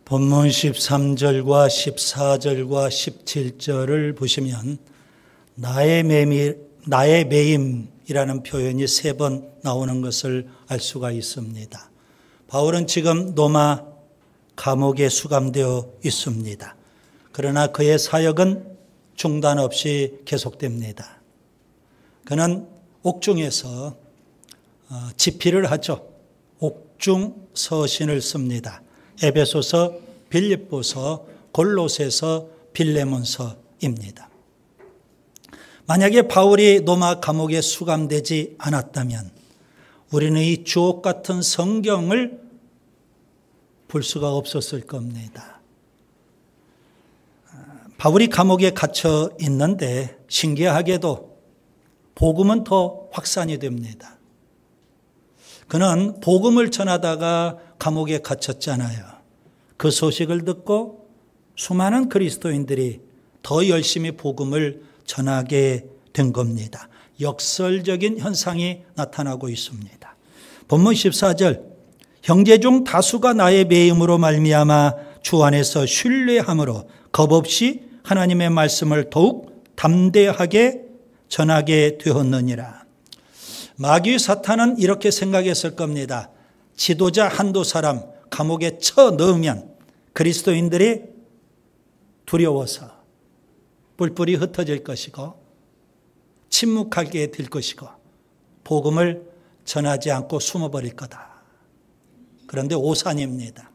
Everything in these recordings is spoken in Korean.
본문 13절과 14절과 17절을 보시면 나의 매임이라는 표현이 3번 나오는 것을 알 수가 있습니다. 바울은 지금 로마 감옥에 수감되어 있습니다. 그러나 그의 사역은 중단 없이 계속됩니다. 그는 옥중에서 집필을 하죠. 옥중 서신을 씁니다. 에베소서, 빌립보서, 골로새서, 빌레몬서입니다. 만약에 바울이 로마 감옥에 수감되지 않았다면 우리는 이 주옥 같은 성경을 볼 수가 없었을 겁니다. 바울이 감옥에 갇혀 있는데 신기하게도 복음은 더 확산이 됩니다. 그는 복음을 전하다가 감옥에 갇혔잖아요. 그 소식을 듣고 수많은 그리스도인들이 더 열심히 복음을 전하게 된 겁니다. 역설적인 현상이 나타나고 있습니다. 본문 14절 형제 중 다수가 나의 매임으로 말미암아 주 안에서 신뢰함으로 겁없이 하나님의 말씀을 더욱 담대하게 전하게 되었느니라. 마귀 사탄은 이렇게 생각했을 겁니다. 지도자 한두 사람 감옥에 쳐 넣으면 그리스도인들이 두려워서 뿔뿔이 흩어질 것이고 침묵하게 될 것이고 복음을 전하지 않고 숨어버릴 거다. 그런데 오산입니다.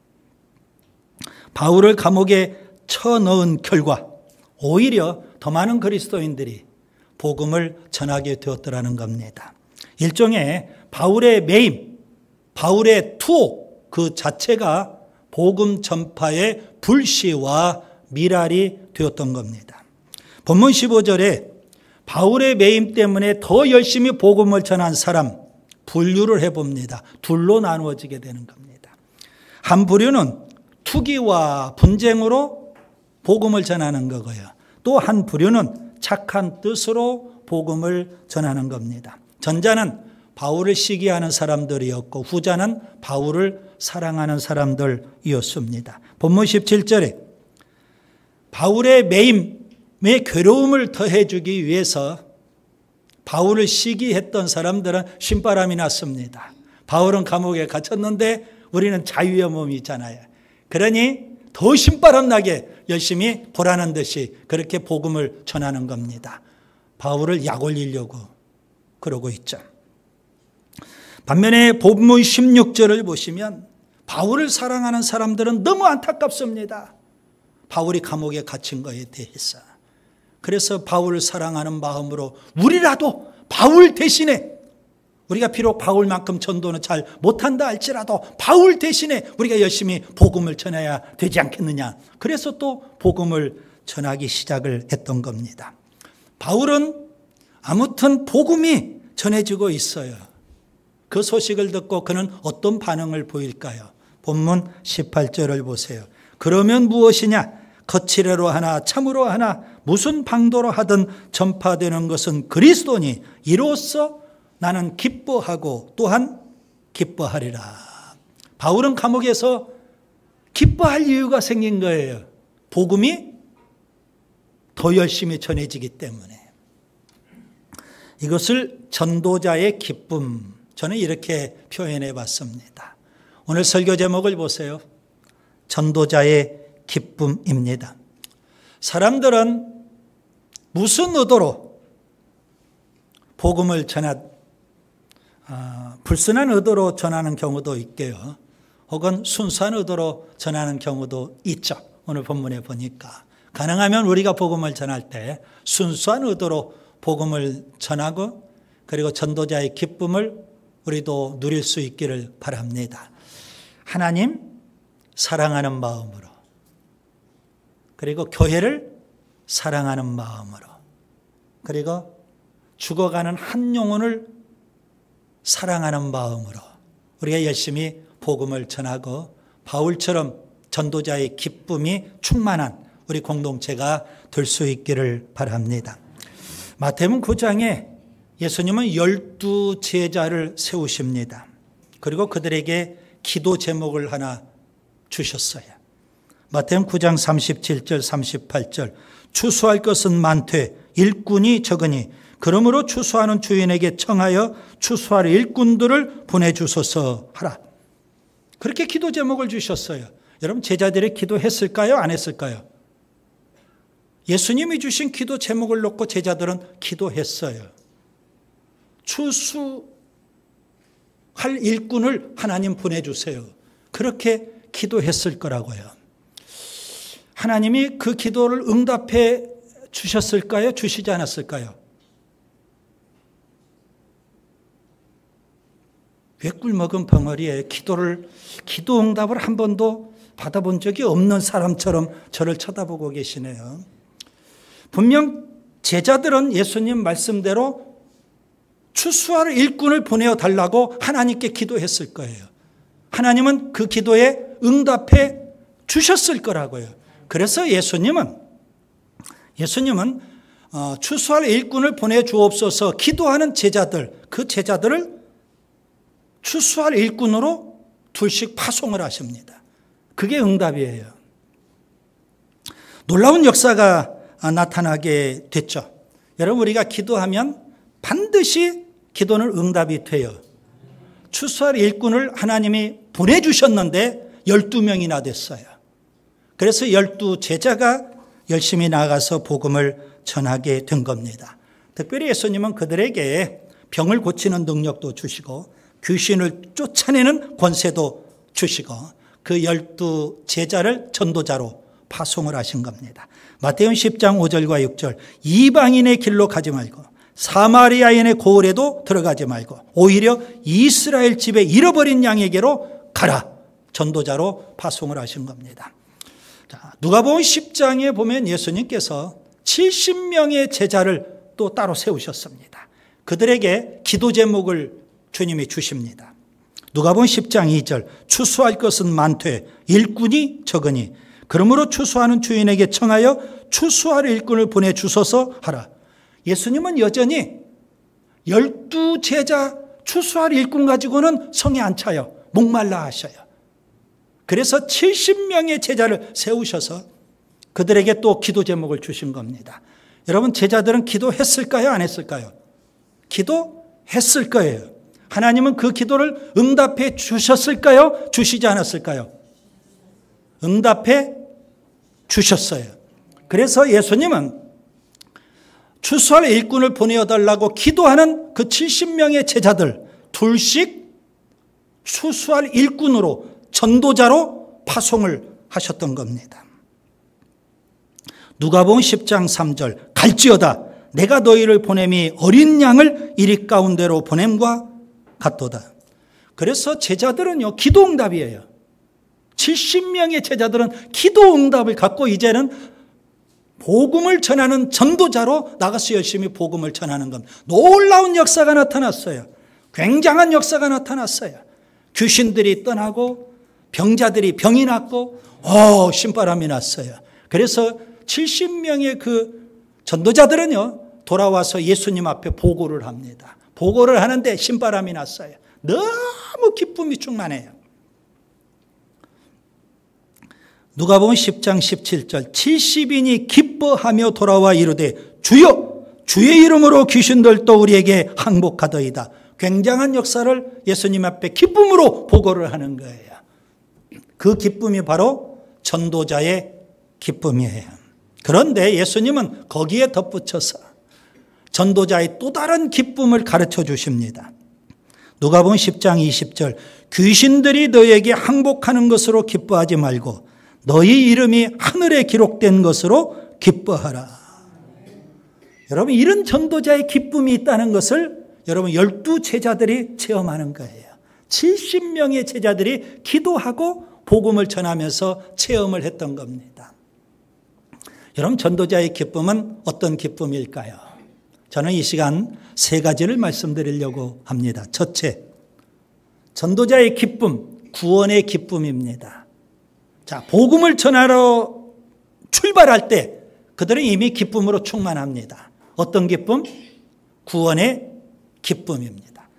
바울을 감옥에 쳐 넣은 결과 오히려 더 많은 그리스도인들이 복음을 전하게 되었더라는 겁니다. 일종의 바울의 매임, 바울의 투옥 그 자체가 복음 전파의 불씨와 미랄이 되었던 겁니다. 본문 15절에 바울의 매임 때문에 더 열심히 복음을 전한 사람 분류를 해봅니다. 둘로 나누어지게 되는 겁니다. 한 부류는 투기와 분쟁으로 복음을 전하는 거고요. 또 한 부류는 착한 뜻으로 복음을 전하는 겁니다. 전자는 바울을 시기하는 사람들이었고 후자는 바울을 사랑하는 사람들이었습니다. 본문 17절에 바울의 매임의 괴로움을 더해주기 위해서 바울을 시기했던 사람들은 신바람이 났습니다. 바울은 감옥에 갇혔는데 우리는 자유의 몸이잖아요. 그러니 더 신바람 나게 열심히 보라는 듯이 그렇게 복음을 전하는 겁니다. 바울을 약 올리려고 그러고 있죠. 반면에 본문 16절을 보시면 바울을 사랑하는 사람들은 너무 안타깝습니다. 바울이 감옥에 갇힌 것에 대해서. 그래서 바울을 사랑하는 마음으로 우리라도 바울 대신에 우리가 비록 바울만큼 전도는 잘 못한다 할지라도 바울 대신에 우리가 열심히 복음을 전해야 되지 않겠느냐. 그래서 또 복음을 전하기 시작을 했던 겁니다. 바울은 아무튼 복음이 전해지고 있어요. 그 소식을 듣고 그는 어떤 반응을 보일까요? 본문 18절을 보세요. 그러면 무엇이냐? 거칠애로 하나 참으로 하나 무슨 방도로 하든 전파되는 것은 그리스도니 이로써 나는 기뻐하고 또한 기뻐하리라. 바울은 감옥에서 기뻐할 이유가 생긴 거예요. 복음이 더 열심히 전해지기 때문에. 이것을 전도자의 기쁨, 저는 이렇게 표현해 봤습니다. 오늘 설교 제목을 보세요. 전도자의 기쁨입니다. 사람들은 무슨 의도로 복음을 불순한 의도로 전하는 경우도 있고요. 혹은 순수한 의도로 전하는 경우도 있죠. 오늘 본문에 보니까. 가능하면 우리가 복음을 전할 때 순수한 의도로 복음을 전하고 그리고 전도자의 기쁨을 우리도 누릴 수 있기를 바랍니다. 하나님 사랑하는 마음으로 그리고 교회를 사랑하는 마음으로 그리고 죽어가는 한 영혼을 사랑하는 마음으로 우리가 열심히 복음을 전하고 바울처럼 전도자의 기쁨이 충만한 우리 공동체가 될 수 있기를 바랍니다. 마태복음 9장에 예수님은 12 제자를 세우십니다. 그리고 그들에게 기도 제목을 하나 주셨어요. 마태복음 9장 37절 38절 추수할 것은 많되 일꾼이 적으니 그러므로 추수하는 주인에게 청하여 추수할 일꾼들을 보내주소서 하라. 그렇게 기도 제목을 주셨어요. 여러분 제자들이 기도했을까요? 안 했을까요? 예수님이 주신 기도 제목을 놓고 제자들은 기도했어요. 추수할 일꾼을 하나님 보내주세요. 그렇게 기도했을 거라고요. 하나님이 그 기도를 응답해 주셨을까요? 주시지 않았을까요? 왜 꿀먹은 벙어리에 기도 응답을 한 번도 받아본 적이 없는 사람처럼 저를 쳐다보고 계시네요. 분명 제자들은 예수님 말씀대로 추수할 일꾼을 보내어 달라고 하나님께 기도했을 거예요. 하나님은 그 기도에 응답해 주셨을 거라고요. 그래서 예수님은 추수할 일꾼을 보내주옵소서 기도하는 제자들, 그 제자들을 추수할 일꾼으로 둘씩 파송을 하십니다. 그게 응답이에요. 놀라운 역사가 나타나게 됐죠. 여러분 우리가 기도하면 반드시 기도는 응답이 돼요. 추수할 일꾼을 하나님이 보내주셨는데 12명이나 됐어요. 그래서 12제자가 열심히 나가서 복음을 전하게 된 겁니다. 특별히 예수님은 그들에게 병을 고치는 능력도 주시고 귀신을 쫓아내는 권세도 주시고 그 12제자를 전도자로 파송을 하신 겁니다. 마태복음 10장 5절과 6절 이방인의 길로 가지 말고 사마리아인의 고을에도 들어가지 말고 오히려 이스라엘 집에 잃어버린 양에게로 가라. 전도자로 파송을 하신 겁니다. 자, 누가복음 10장에 보면 예수님께서 70명의 제자를 또 따로 세우셨습니다. 그들에게 기도 제목을 주님이 주십니다. 누가복음 10장 2절 추수할 것은 많되 일꾼이 적으니 그러므로 추수하는 주인에게 청하여 추수할 일꾼을 보내주소서 하라. 예수님은 여전히 12제자 추수할 일꾼 가지고는 성에 안 차요. 목말라 하셔요. 그래서 70명의 제자를 세우셔서 그들에게 또 기도 제목을 주신 겁니다. 여러분 제자들은 기도했을까요? 안 했을까요? 기도했을 거예요. 하나님은 그 기도를 응답해 주셨을까요? 주시지 않았을까요? 응답해 주셨어요. 그래서 예수님은 추수할 일꾼을 보내어달라고 기도하는 그 70명의 제자들 둘씩 추수할 일꾼으로 전도자로 파송을 하셨던 겁니다. 누가복음 10장 3절 갈지어다 내가 너희를 보냄이 어린 양을 이리 가운데로 보냄과 같도다. 그래서 제자들은요 기도 응답이에요. 70명의 제자들은 기도 응답을 갖고 이제는 복음을 전하는 전도자로 나가서 열심히 복음을 전하는 겁니다. 놀라운 역사가 나타났어요. 굉장한 역사가 나타났어요. 귀신들이 떠나고 병자들이 병이 났고 신바람이 났어요. 그래서 70명의 그 전도자들은요 돌아와서 예수님 앞에 보고를 합니다. 보고를 하는데 신바람이 났어요. 너무 기쁨이 충만해요. 누가복음 10장 17절 70인이 기뻐하며 돌아와 이르되 주여 주의 이름으로 귀신들도 우리에게 항복하더이다. 굉장한 역사를 예수님 앞에 기쁨으로 보고를 하는 거예요. 그 기쁨이 바로 전도자의 기쁨이에요. 그런데 예수님은 거기에 덧붙여서 전도자의 또 다른 기쁨을 가르쳐 주십니다. 누가복음 10장 20절 귀신들이 너희에게 항복하는 것으로 기뻐하지 말고 너희 이름이 하늘에 기록된 것으로 기뻐하라. 여러분 이런 전도자의 기쁨이 있다는 것을 여러분 12제자들이 체험하는 거예요. 70명의 제자들이 기도하고 복음을 전하면서 체험을 했던 겁니다. 여러분 전도자의 기쁨은 어떤 기쁨일까요? 저는 이 시간 세 가지를 말씀드리려고 합니다. 첫째, 전도자의 기쁨, 구원의 기쁨입니다. 자, 복음을 전하러 출발할 때 그들은 이미 기쁨으로 충만합니다. 어떤 기쁨? 구원의 기쁨입니다.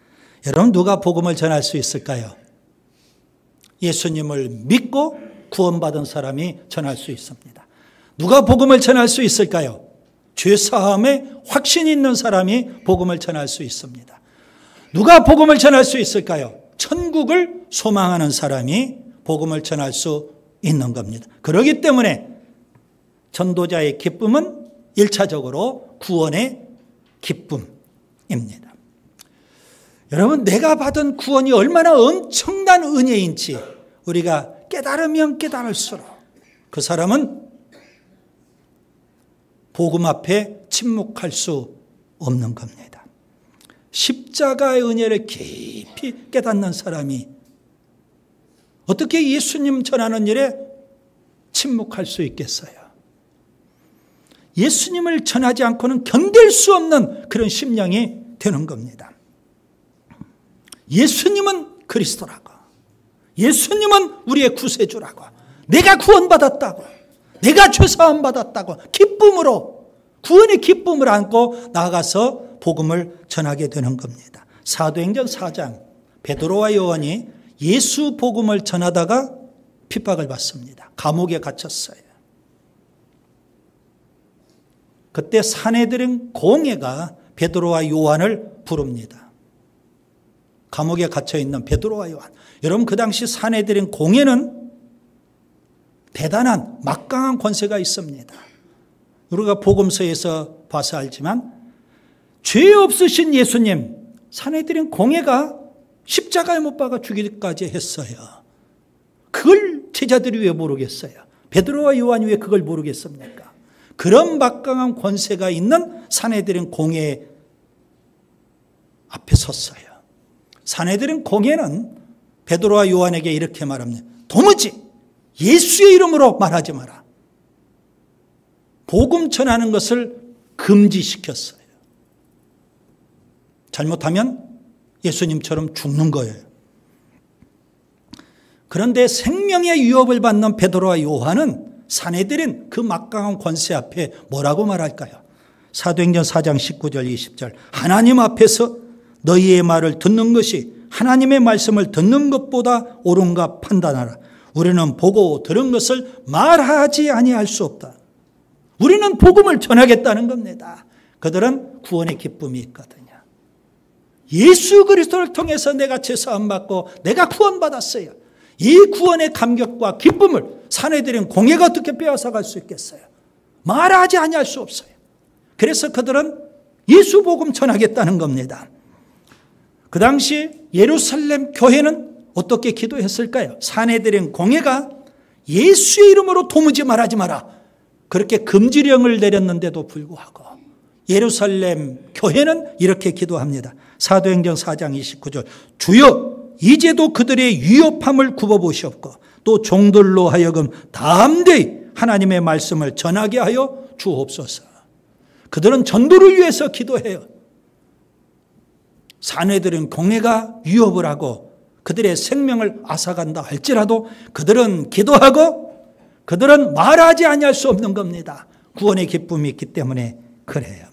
여러분 누가 복음을 전할 수 있을까요? 예수님을 믿고 구원받은 사람이 전할 수 있습니다. 누가 복음을 전할 수 있을까요? 죄사함에 확신이 있는 사람이 복음을 전할 수 있습니다. 누가 복음을 전할 수 있을까요? 천국을 소망하는 사람이 복음을 전할 수 있는 겁니다. 그렇기 때문에 전도자의 기쁨은 1차적으로 구원의 기쁨입니다. 여러분, 내가 받은 구원이 얼마나 엄청난 은혜인지 우리가 깨달으면 깨달을수록 그 사람은 복음 앞에 침묵할 수 없는 겁니다. 십자가의 은혜를 깊이 깨닫는 사람이 어떻게 예수님 전하는 일에 침묵할 수 있겠어요? 예수님을 전하지 않고는 견딜 수 없는 그런 심령이 되는 겁니다. 예수님은 그리스도라고, 예수님은 우리의 구세주라고, 내가 구원받았다고, 내가 죄사함 받았다고 기쁨으로, 구원의 기쁨을 안고 나아가서 복음을 전하게 되는 겁니다. 사도행전 4장 베드로와 요한이 예수 복음을 전하다가 핍박을 받습니다. 감옥에 갇혔어요. 그때 산헤드린 공회가 베드로와 요한을 부릅니다. 감옥에 갇혀있는 베드로와 요한. 여러분, 그 당시 산헤드린 공회는 대단한 막강한 권세가 있습니다. 우리가 복음서에서 봐서 알지만 죄 없으신 예수님, 산헤드린 공회가 십자가에 못 박아 죽이기까지 했어요. 그걸 제자들이 왜 모르겠어요? 베드로와 요한이 왜 그걸 모르겠습니까? 그런 막강한 권세가 있는 산헤드린 공회 앞에 섰어요. 산헤드린 공회는 베드로와 요한에게 이렇게 말합니다. 도무지 예수의 이름으로 말하지 마라. 복음 전하는 것을 금지시켰어요. 잘못하면 예수님처럼 죽는 거예요. 그런데 생명의 위협을 받는 베드로와 요한은 산헤드린 그 막강한 권세 앞에 뭐라고 말할까요? 사도행전 4장 19절 20절 하나님 앞에서 너희의 말을 듣는 것이 하나님의 말씀을 듣는 것보다 옳은가 판단하라. 우리는 보고 들은 것을 말하지 아니할 수 없다. 우리는 복음을 전하겠다는 겁니다. 그들은 구원의 기쁨이 있거든요. 예수 그리스도를 통해서 내가 죄사함 받고 내가 구원받았어요. 이 구원의 감격과 기쁨을 산헤드린 공회가 어떻게 빼앗아갈 수 있겠어요? 말하지 아니할 수 없어요. 그래서 그들은 예수 복음 전하겠다는 겁니다. 그 당시 예루살렘 교회는 어떻게 기도했을까요? 산헤드린 공회가 예수의 이름으로 도무지 말하지 마라, 그렇게 금지령을 내렸는데도 불구하고 예루살렘 교회는 이렇게 기도합니다. 사도행전 4장 29절 주여 이제도 그들의 위협함을 굽어보시옵고 또 종들로 하여금 담대히 하나님의 말씀을 전하게 하여 주옵소서. 그들은 전도를 위해서 기도해요. 산헤드린 공회가 위협을 하고 그들의 생명을 앗아간다 할지라도 그들은 기도하고 그들은 말하지 아니할 수 없는 겁니다. 구원의 기쁨이 있기 때문에 그래요.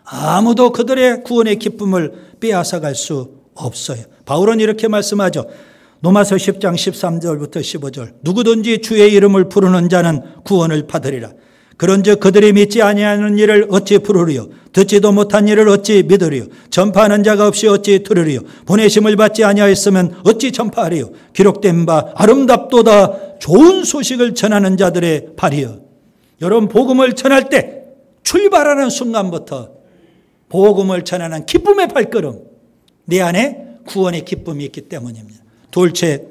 아무도 그들의 구원의 기쁨을 빼앗아갈 수 없어요. 바울은 이렇게 말씀하죠. 로마서 10장 13절부터 15절 누구든지 주의 이름을 부르는 자는 구원을 받으리라. 그런즉 그들이 믿지 아니하는 일을 어찌 부르리요? 듣지도 못한 일을 어찌 믿으리요? 전파하는 자가 없이 어찌 들으리요? 보내심을 받지 아니하였으면 어찌 전파하리요? 기록된 바 아름답도다 좋은 소식을 전하는 자들의 발이요. 여러분, 복음을 전할 때 출발하는 순간부터 복음을 전하는 기쁨의 발걸음, 내 안에 구원의 기쁨이 있기 때문입니다. 둘째,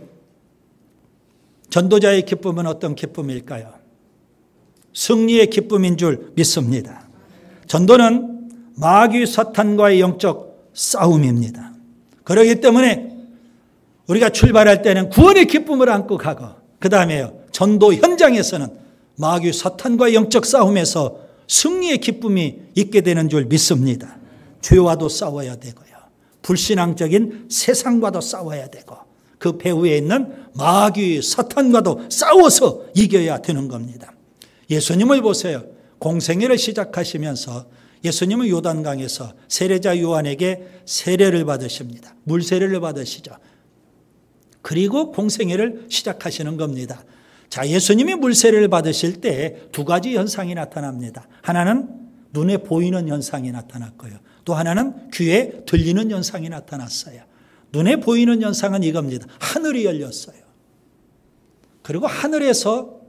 전도자의 기쁨은 어떤 기쁨일까요? 승리의 기쁨인 줄 믿습니다. 전도는 마귀 사탄과의 영적 싸움입니다. 그렇기 때문에 우리가 출발할 때는 구원의 기쁨을 안고 가고, 그 다음에요, 전도 현장에서는 마귀 사탄과의 영적 싸움에서 승리의 기쁨이 있게 되는 줄 믿습니다. 죄와도 싸워야 되고요, 불신앙적인 세상과도 싸워야 되고, 그 배후에 있는 마귀 사탄과도 싸워서 이겨야 되는 겁니다. 예수님을 보세요. 공생애를 시작하시면서 예수님은 요단강에서 세례자 요한에게 세례를 받으십니다. 물세례를 받으시죠. 그리고 공생애를 시작하시는 겁니다. 자, 예수님이 물세례를 받으실 때 두 가지 현상이 나타납니다. 하나는 눈에 보이는 현상이 나타났고요. 또 하나는 귀에 들리는 현상이 나타났어요. 눈에 보이는 현상은 이겁니다. 하늘이 열렸어요. 그리고 하늘에서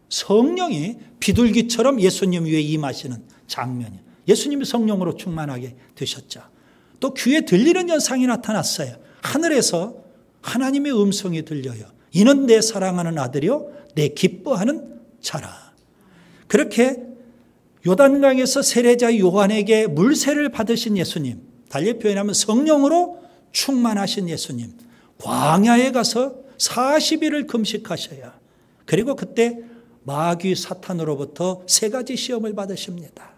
성령이 비둘기처럼 예수님 위에 임하시는 장면이, 예수님이 성령으로 충만하게 되셨죠. 또 귀에 들리는 현상이 나타났어요. 하늘에서 하나님의 음성이 들려요. 이는 내 사랑하는 아들이요 내 기뻐하는 자라. 그렇게 요단강에서 세례자 요한에게 물세를 받으신 예수님, 달리 표현하면 성령으로 충만하신 예수님, 광야에 가서 40일을 금식하셔야, 그리고 그때 마귀 사탄으로부터 세 가지 시험을 받으십니다.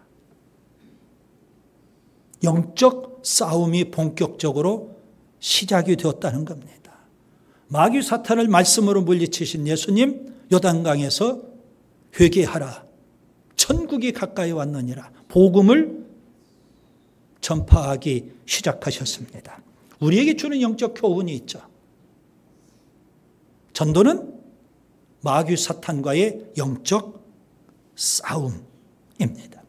영적 싸움이 본격적으로 시작이 되었다는 겁니다. 마귀 사탄을 말씀으로 물리치신 예수님, 요단강에서 회개하라, 천국이 가까이 왔느니라, 복음을 전파하기 시작하셨습니다. 우리에게 주는 영적 교훈이 있죠. 전도는 마귀 사탄과의 영적 싸움입니다.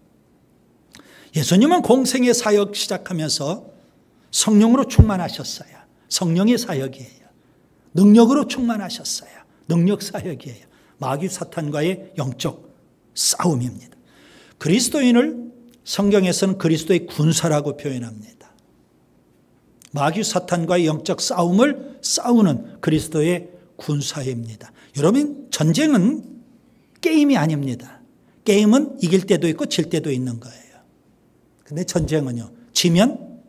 예수님은 공생의 사역 시작하면서 성령으로 충만하셨어요. 성령의 사역이에요. 능력으로 충만하셨어요. 능력 사역이에요. 마귀 사탄과의 영적 싸움입니다. 그리스도인을 성경에서는 그리스도의 군사라고 표현합니다. 마귀 사탄과의 영적 싸움을 싸우는 그리스도의 군사입니다. 여러분, 전쟁은 게임이 아닙니다. 게임은 이길 때도 있고 질 때도 있는 거예요. 근데 전쟁은요, 지면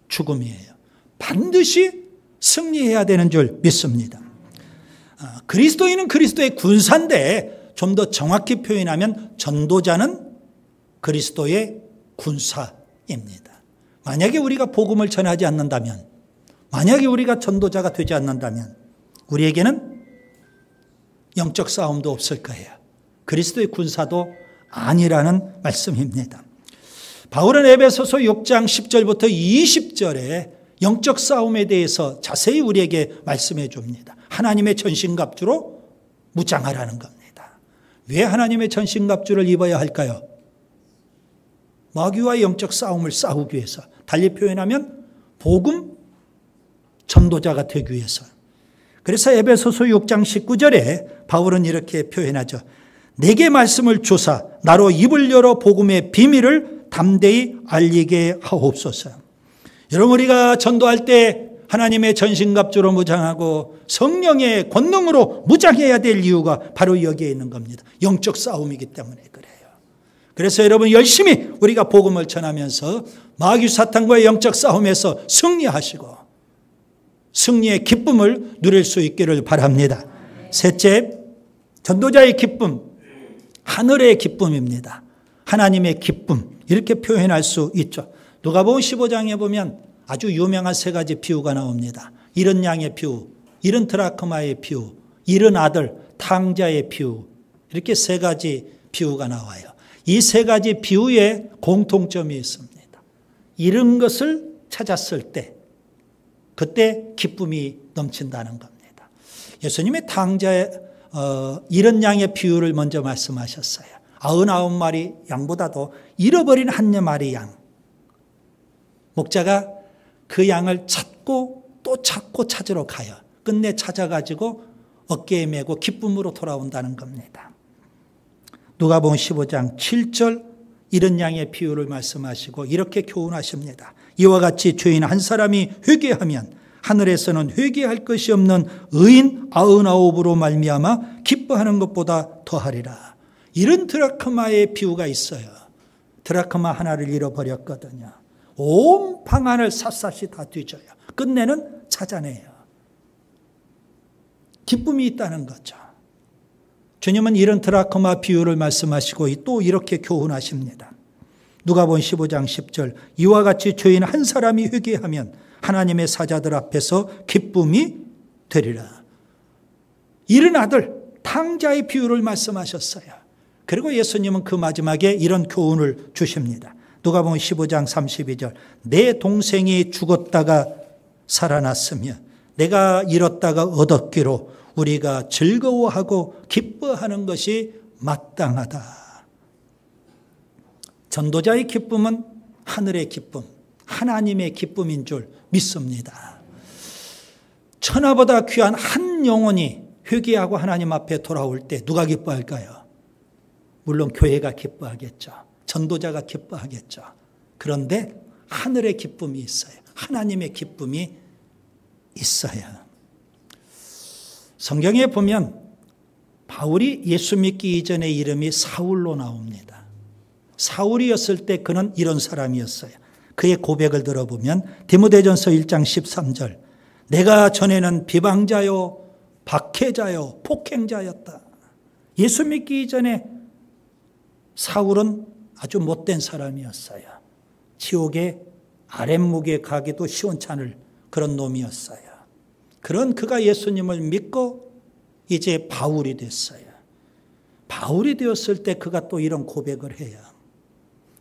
죽음이에요. 반드시 승리해야 되는 줄 믿습니다. 그리스도인은 그리스도의 군사인데, 좀 더 정확히 표현하면 전도자는 그리스도의 군사입니다. 만약에 우리가 복음을 전하지 않는다면, 만약에 우리가 전도자가 되지 않는다면 우리에게는 영적 싸움도 없을 거예요. 그리스도의 군사도 아니라는 말씀입니다. 바울은 에베소서 6장 10절부터 20절에 영적 싸움에 대해서 자세히 우리에게 말씀해 줍니다. 하나님의 전신갑주로 무장하라는 겁니다. 왜 하나님의 전신갑주를 입어야 할까요? 마귀와의 영적 싸움을 싸우기 위해서, 달리 표현하면 복음 전도자가 되기 위해서. 그래서 에베소서 6장 19절에 바울은 이렇게 표현하죠. 내게 말씀을 주사 나로 입을 열어 복음의 비밀을 담대히 알리게 하옵소서. 여러분, 우리가 전도할 때 하나님의 전신갑주로 무장하고 성령의 권능으로 무장해야 될 이유가 바로 여기에 있는 겁니다. 영적 싸움이기 때문에 그래요. 그래서 여러분, 열심히 우리가 복음을 전하면서 마귀 사탄과의 영적 싸움에서 승리하시고 승리의 기쁨을 누릴 수 있기를 바랍니다. 셋째, 전도자의 기쁨, 하늘의 기쁨입니다. 하나님의 기쁨, 이렇게 표현할 수 있죠. 누가복음 15장에 보면 아주 유명한 세 가지 비유가 나옵니다. 잃은 양의 비유, 잃은 드라크마의 비유, 잃은 아들, 탕자의 비유, 이렇게 세 가지 비유가 나와요. 이 세 가지 비유에 공통점이 있습니다. 잃은 것을 찾았을 때, 그때 기쁨이 넘친다는 겁니다. 예수님의 탕자의 잃은 양의 비유를 먼저 말씀하셨어요. 99마리 양보다도 잃어버린 한 마리 양. 목자가 그 양을 찾고 또 찾고 찾으러 가요. 끝내 찾아가지고 어깨에 메고 기쁨으로 돌아온다는 겁니다. 누가복음 15장 7절 잃은 양의 비유를 말씀하시고 이렇게 교훈하십니다. 이와 같이 죄인 한 사람이 회개하면 하늘에서는 회개할 것이 없는 의인 99으로 말미암아 기뻐하는 것보다 더하리라. 이런 드라크마의 비유가 있어요. 드라크마 하나를 잃어버렸거든요. 온 방안을 샅샅이 다 뒤져요. 끝내는 찾아내요. 기쁨이 있다는 거죠. 주님은 이런 드라크마 비유를 말씀하시고 또 이렇게 교훈하십니다. 누가복음 15장 10절 이와 같이 죄인 한 사람이 회개하면 하나님의 사자들 앞에서 기쁨이 되리라. 잃은 아들 탕자의 비유를 말씀하셨어요. 그리고 예수님은 그 마지막에 이런 교훈을 주십니다. 누가복음 15장 32절 내 동생이 죽었다가 살아났으며 내가 잃었다가 얻었기로 우리가 즐거워하고 기뻐하는 것이 마땅하다. 전도자의 기쁨은 하늘의 기쁨, 하나님의 기쁨인 줄 믿습니다. 천하보다 귀한 한 영혼이 회개하고 하나님 앞에 돌아올 때 누가 기뻐할까요? 물론 교회가 기뻐하겠죠. 전도자가 기뻐하겠죠. 그런데 하늘의 기쁨이 있어요. 하나님의 기쁨이 있어요. 성경에 보면 바울이 예수 믿기 이전의 이름이 사울로 나옵니다. 사울이었을 때 그는 이런 사람이었어요. 그의 고백을 들어보면 디모데전서 1장 13절, 내가 전에는 비방자요 박해자요 폭행자였다. 예수 믿기 이전에 사울은 아주 못된 사람이었어요. 지옥의 아랫목에 가기도 시원찮을 그런 놈이었어요. 그런 그가 예수님을 믿고 이제 바울이 됐어요. 바울이 되었을 때 그가 또 이런 고백을 해요.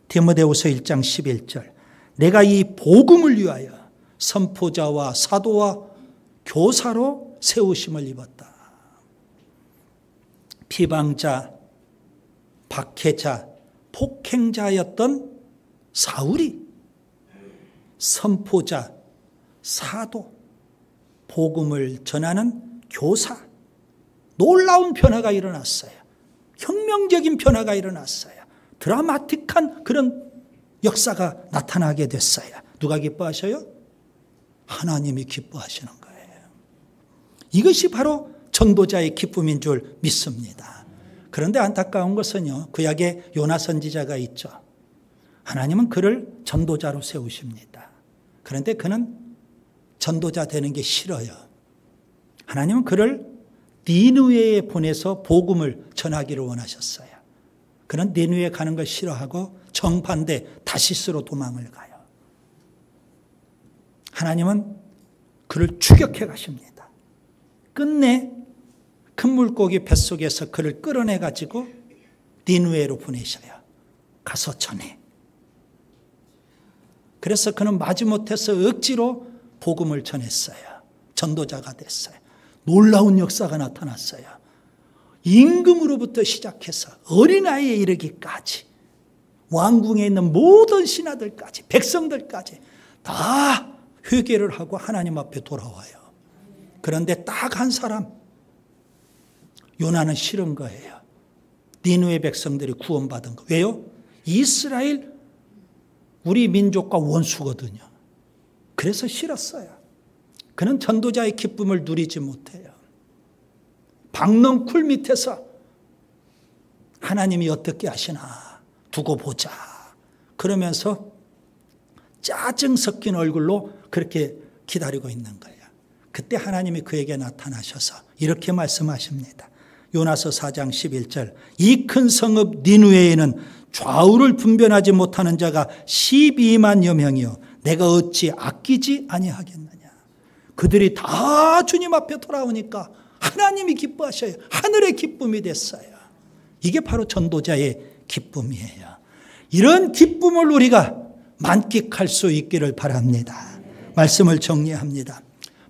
디모데후서 1장 11절, 내가 이 복음을 위하여 선포자와 사도와 교사로 세우심을 입었다. 비방자, 박해자, 폭행자였던 사울이 선포자, 사도, 복음을 전하는 교사, 놀라운 변화가 일어났어요. 혁명적인 변화가 일어났어요. 드라마틱한 그런 역사가 나타나게 됐어요. 누가 기뻐하셔요? 하나님이 기뻐하시는 거예요. 이것이 바로 전도자의 기쁨인 줄 믿습니다. 그런데 안타까운 것은요, 구약에 요나 선지자가 있죠. 하나님은 그를 전도자로 세우십니다. 그런데 그는 전도자 되는 게 싫어요. 하나님은 그를 니느웨에 보내서 복음을 전하기를 원하셨어요. 그는 니느웨에 가는 걸 싫어하고 정반대 다시스로 도망을 가요. 하나님은 그를 추격해 가십니다. 끝내 큰 물고기 뱃속에서 그를 끌어내 가지고 니느웨로 보내셔요. 가서 전해. 그래서 그는 마지못해서 억지로 복음을 전했어요. 전도자가 됐어요. 놀라운 역사가 나타났어요. 임금으로부터 시작해서 어린아이에 이르기까지 왕궁에 있는 모든 신하들까지 백성들까지 다 회개를 하고 하나님 앞에 돌아와요. 그런데 딱 한 사람, 요나는 싫은 거예요. 니느웨 백성들이 구원받은 거. 왜요? 이스라엘 우리 민족과 원수거든요. 그래서 싫었어요. 그는 전도자의 기쁨을 누리지 못해요. 박넝쿨 밑에서 하나님이 어떻게 하시나 두고 보자. 그러면서 짜증 섞인 얼굴로 그렇게 기다리고 있는 거예요. 그때 하나님이 그에게 나타나셔서 이렇게 말씀하십니다. 요나서 4장 11절, 이 큰 성읍 니느웨에는 좌우를 분별하지 못하는 자가 12만여 명이요 내가 어찌 아끼지 아니하겠느냐. 그들이 다 주님 앞에 돌아오니까 하나님이 기뻐하셔요. 하늘의 기쁨이 됐어요. 이게 바로 전도자의 기쁨이에요. 이런 기쁨을 우리가 만끽할 수 있기를 바랍니다. 말씀을 정리합니다.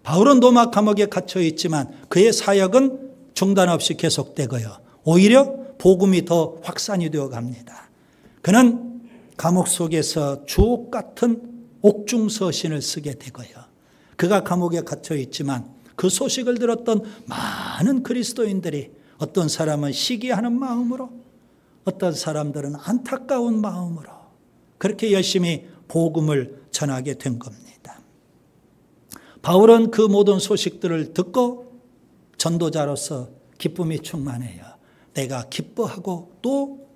바울은 로마 감옥에 갇혀 있지만 그의 사역은 중단 없이 계속되고요. 오히려 복음이 더 확산이 되어 갑니다. 그는 감옥 속에서 주옥 같은 옥중서신을 쓰게 되고요. 그가 감옥에 갇혀 있지만 그 소식을 들었던 많은 그리스도인들이 어떤 사람은 시기하는 마음으로, 어떤 사람들은 안타까운 마음으로 그렇게 열심히 복음을 전하게 된 겁니다. 바울은 그 모든 소식들을 듣고 전도자로서 기쁨이 충만해요. 내가 기뻐하고 또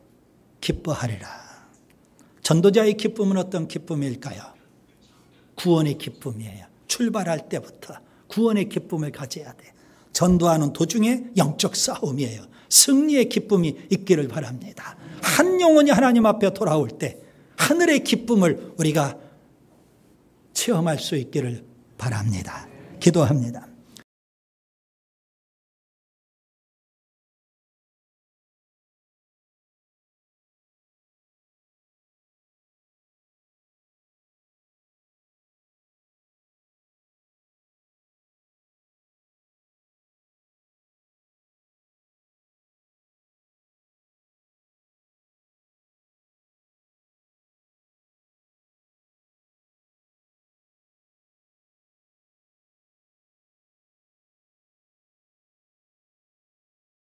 기뻐하리라. 전도자의 기쁨은 어떤 기쁨일까요? 구원의 기쁨이에요. 출발할 때부터 구원의 기쁨을 가져야 돼. 전도하는 도중에 영적 싸움이에요. 승리의 기쁨이 있기를 바랍니다. 한 영혼이 하나님 앞에 돌아올 때 하늘의 기쁨을 우리가 체험할 수 있기를 바랍니다. 기도합니다.